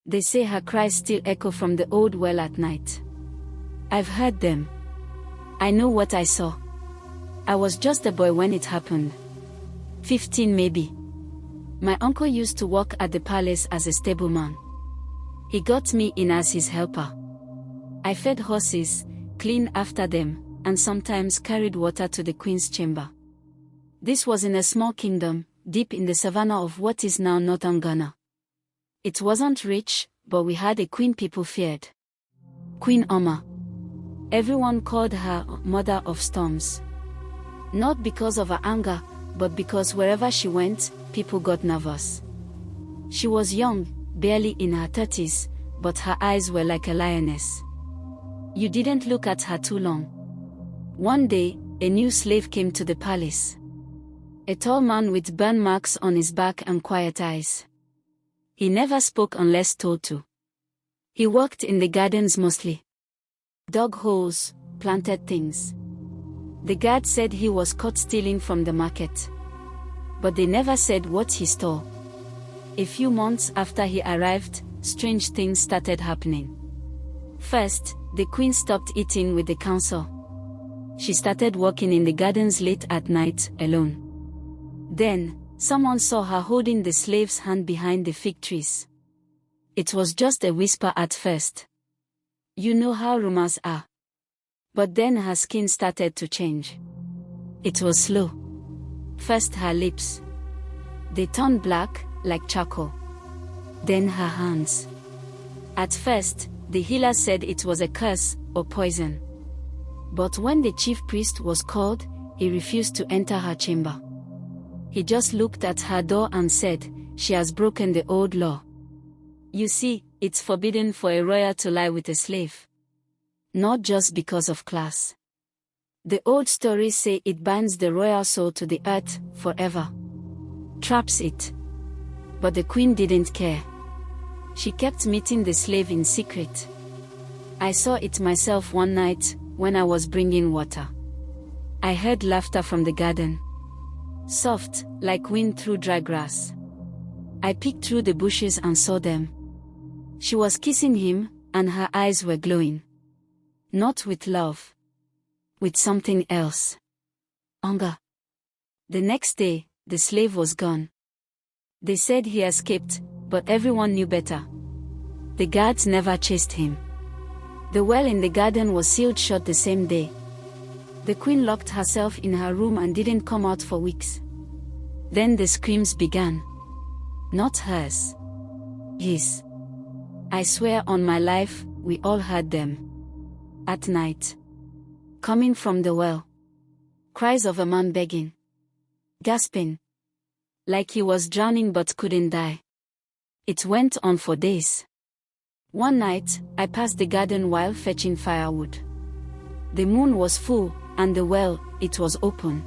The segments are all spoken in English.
They say her cries still echo from the old well at night. I've heard them. I know what I saw. I was just a boy when it happened. 15 maybe. My uncle used to work at the palace as a stableman. He got me in as his helper. I fed horses, cleaned after them, and sometimes carried water to the queen's chamber. This was in a small kingdom, deep in the savannah of what is now northern Ghana. It wasn't rich, but we had a queen people feared. Queen Oma. Everyone called her Mother of Storms. Not because of her anger, but because wherever she went, people got nervous. She was young, barely in her 30s, but her eyes were like a lioness. You didn't look at her too long. One day, a new slave came to the palace. A tall man with burn marks on his back and quiet eyes. He never spoke unless told to. He worked in the gardens mostly. Dug holes, planted things. The guard said he was caught stealing from the market. But they never said what he stole. A few months after he arrived, strange things started happening. First, the queen stopped eating with the council. She started walking in the gardens late at night, alone. Then, someone saw her holding the slave's hand behind the fig trees. It was just a whisper at first. You know how rumors are. But then her skin started to change. It was slow. First her lips. They turned black, like charcoal. Then her hands. At first, the healer said it was a curse, or poison. But when the chief priest was called, he refused to enter her chamber. He just looked at her door and said, "She has broken the old law. You see, it's forbidden for a royal to lie with a slave. Not just because of class. The old stories say it binds the royal soul to the earth, forever. Traps it." But the queen didn't care. She kept meeting the slave in secret. I saw it myself one night, when I was bringing water. I heard laughter from the garden. Soft, like wind through dry grass. I peeked through the bushes and saw them. She was kissing him, and her eyes were glowing. Not with love. With something else. Hunger. The next day, the slave was gone. They said he escaped, but everyone knew better. The guards never chased him. The well in the garden was sealed shut the same day. The queen locked herself in her room and didn't come out for weeks. Then the screams began. Not hers. His. I swear on my life, we all heard them. At night. Coming from the well. Cries of a man begging. Gasping. Like he was drowning but couldn't die. It went on for days. One night, I passed the garden while fetching firewood. The moon was full, and the well, it was open.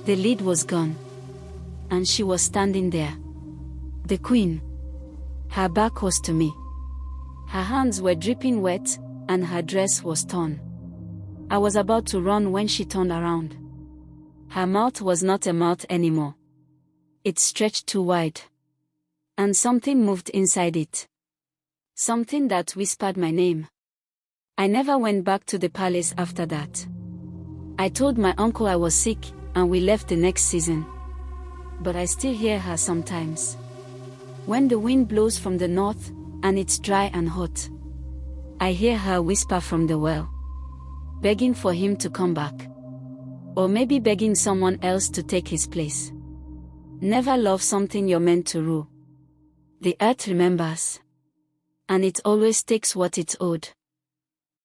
The lid was gone. And she was standing there. The queen. Her back was to me. Her hands were dripping wet, and her dress was torn. I was about to run when she turned around. Her mouth was not a mouth anymore. It stretched too wide. And something moved inside it. Something that whispered my name. I never went back to the palace after that. I told my uncle I was sick, and we left the next season. But I still hear her sometimes. When the wind blows from the north, and it's dry and hot, I hear her whisper from the well. Begging for him to come back. Or maybe begging someone else to take his place. Never love something you're meant to rule. The earth remembers. And it always takes what it's owed.